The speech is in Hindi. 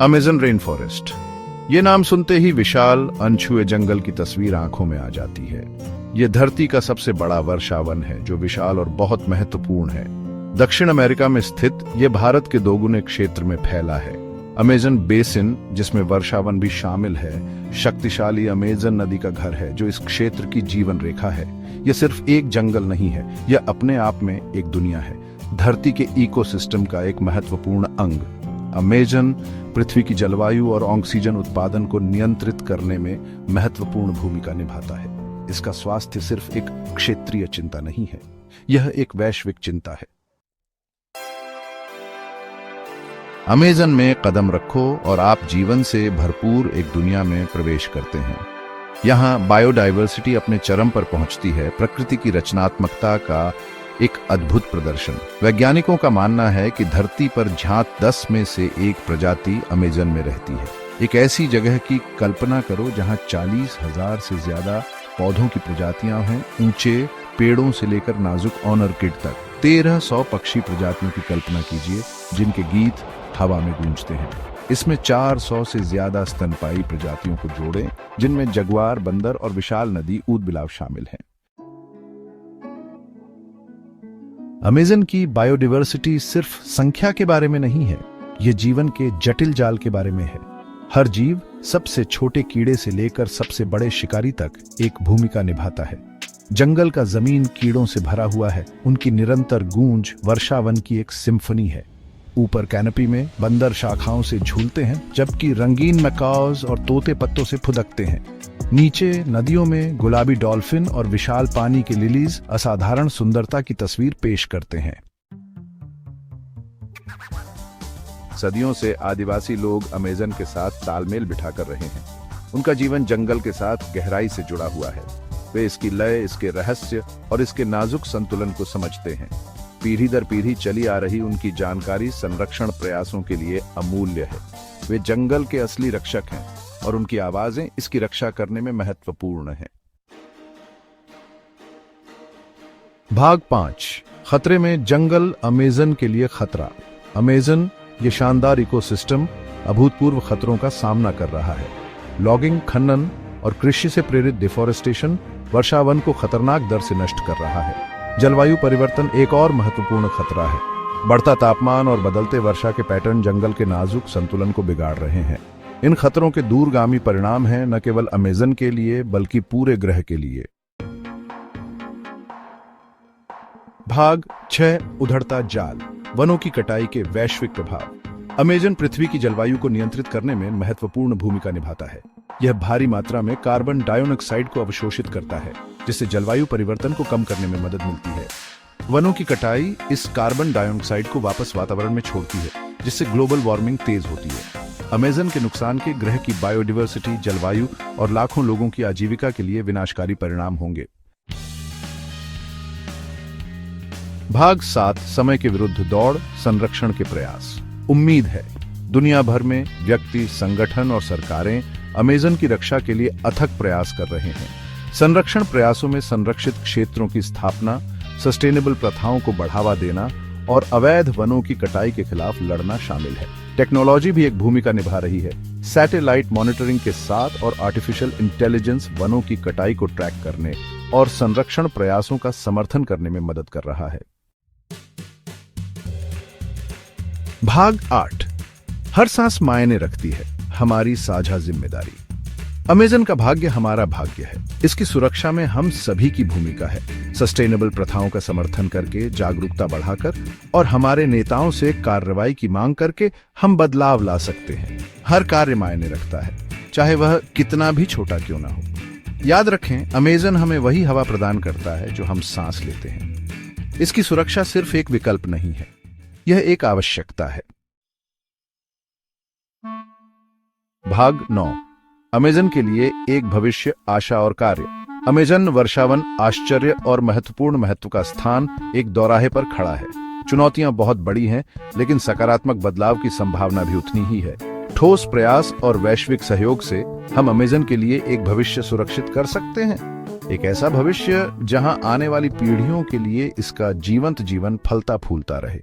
Amazon rain forest. ये नाम सुनते ही विशाल अनछुए जंगल की तस्वीर आंखों में आ जाती है। यह धरती का सबसे बड़ा वर्षावन है जो विशाल और बहुत महत्वपूर्ण है। दक्षिण अमेरिका में स्थित यह भारत के दोगुने क्षेत्र में फैला है। अमेज़न बेसिन, जिसमें वर्षावन भी शामिल है, शक्तिशाली अमेज़न नदी का घर है जो इस क्षेत्र की जीवन रेखा है। यह सिर्फ एक जंगल नहीं है, यह अपने आप में एक दुनिया है, धरती के इकोसिस्टम का एक महत्वपूर्ण अंग। अमेज़न पृथ्वी की जलवायु और ऑक्सीजन उत्पादन को नियंत्रित करने में महत्वपूर्ण भूमिका निभाता है। इसका स्वास्थ्य सिर्फ एक क्षेत्रीय चिंता नहीं है, यह एक वैश्विक चिंता है। अमेज़न में कदम रखो और आप जीवन से भरपूर एक दुनिया में प्रवेश करते हैं। यहाँ बायोडायवर्सिटी अपने चरम पर पहुंचती है, प्रकृति की रचनात्मकता का एक अद्भुत प्रदर्शन। वैज्ञानिकों का मानना है कि धरती पर झांक 10 में से एक प्रजाति अमेज़न में रहती है। एक ऐसी जगह की कल्पना करो जहां 40,000 से ज्यादा पौधों की प्रजातियां हैं, ऊंचे पेड़ों से लेकर नाजुक ऑर्किड तक। 1300 पक्षी प्रजातियों की कल्पना कीजिए जिनके गीत हवा में गूंजते हैं। इसमें 400 से ज्यादा स्तनपायी प्रजातियों को जोड़ें, जिनमें जगुआर, बंदर और विशाल नदी ऊदबिलाव शामिल हैं। अमेज़न की बायोडायवर्सिटी सिर्फ संख्या के बारे में नहीं है, यह जीवन के जटिल जाल के बारे में है। हर जीव, सबसे छोटे कीड़े से लेकर सबसे बड़े शिकारी तक, एक भूमिका निभाता है। जंगल का जमीन कीड़ों से भरा हुआ है, उनकी निरंतर गूंज वर्षावन की एक सिम्फनी है। ऊपर कैनपी में बंदर शाखाओं से झूलते हैं, जबकि रंगीन मैकाओज और तोते पत्तों से फुदकते हैं। नीचे नदियों में गुलाबी डॉल्फिन और विशाल पानी के लिलीज असाधारण सुंदरता की तस्वीर पेश करते हैं। सदियों से आदिवासी लोग अमेज़न के साथ तालमेल बिठाकर रहे हैं। उनका जीवन जंगल के साथ गहराई से जुड़ा हुआ है। वे इसकी लय, इसके रहस्य और इसके नाजुक संतुलन को समझते हैं। पीढ़ी दर पीढ़ी चली आ रही उनकी जानकारी संरक्षण प्रयासों के लिए अमूल्य है। वे जंगल के असली रक्षक हैं और उनकी आवाजें इसकी रक्षा करने में महत्वपूर्ण हैं। भाग 5, खतरे में जंगल अमेज़न के लिए खतरा। अमेज़न, ये शानदार इकोसिस्टम अभूतपूर्व खतरों का सामना कर रहा है। लॉगिंग, खनन और कृषि से प्रेरित डिफोरेस्टेशन वर्षावन को खतरनाक दर से नष्ट कर रहा है। जलवायु परिवर्तन एक और महत्वपूर्ण खतरा है। बढ़ता तापमान और बदलते वर्षा के पैटर्न जंगल के नाजुक संतुलन को बिगाड़ रहे हैं। इन खतरों के दूरगामी परिणाम हैं न केवल अमेज़न के लिए बल्कि पूरे ग्रह के लिए। भाग 6, उधड़ता जाल, वनों की कटाई के वैश्विक प्रभाव। अमेज़न पृथ्वी की जलवायु को नियंत्रित करने में महत्वपूर्ण भूमिका निभाता है। यह भारी मात्रा में कार्बन डाइऑक्साइड को अवशोषित करता है, जिससे जलवायु परिवर्तन को कम करने में मदद मिलती है। वनों की कटाई इस कार्बन डाइऑक्साइड को वापस वातावरण में छोड़ती है, जिससे ग्लोबल वार्मिंग तेज होती है। अमेज़न के नुकसान के ग्रह की बायोडायवर्सिटी, जलवायु और लाखों लोगों की आजीविका के लिए विनाशकारी परिणाम होंगे। भाग 7, समय के विरुद्ध दौड़, संरक्षण के प्रयास। उम्मीद है दुनिया भर में व्यक्ति, संगठन और सरकारें अमेज़न की रक्षा के लिए अथक प्रयास कर रहे हैं। संरक्षण प्रयासों में संरक्षित क्षेत्रों की स्थापना, सस्टेनेबल प्रथाओं को बढ़ावा देना और अवैध वनों की कटाई के खिलाफ लड़ना शामिल है। टेक्नोलॉजी भी एक भूमिका निभा रही है। सैटेलाइट मॉनिटरिंग के साथ और आर्टिफिशियल इंटेलिजेंस वनों की कटाई को ट्रैक करने और संरक्षण प्रयासों का समर्थन करने में मदद कर रहा है। भाग 8, हर सांस मायने रखती है, हमारी साझा जिम्मेदारी। अमेज़न का भाग्य हमारा भाग्य है। इसकी सुरक्षा में हम सभी की भूमिका है। सस्टेनेबल प्रथाओं का समर्थन करके, जागरूकता बढ़ाकर और हमारे नेताओं से कार्रवाई की मांग करके हम बदलाव ला सकते हैं। हर कार्य मायने रखता है, चाहे वह कितना भी छोटा क्यों ना हो। याद रखें, अमेज़न हमें वही हवा प्रदान करता है जो हम सांस लेते हैं। इसकी सुरक्षा सिर्फ एक विकल्प नहीं है, यह एक आवश्यकता है। भाग 9, अमेज़न के लिए एक भविष्य, आशा और कार्य। अमेज़न वर्षावन आश्चर्य और महत्वपूर्ण महत्व का स्थान एक दोराहे पर खड़ा है। चुनौतियां बहुत बड़ी हैं, लेकिन सकारात्मक बदलाव की संभावना भी उतनी ही है। ठोस प्रयास और वैश्विक सहयोग से हम अमेज़न के लिए एक भविष्य सुरक्षित कर सकते हैं। एक ऐसा भविष्य जहां आने वाली पीढ़ियों के लिए इसका जीवंत जीवन फलता फूलता रहे।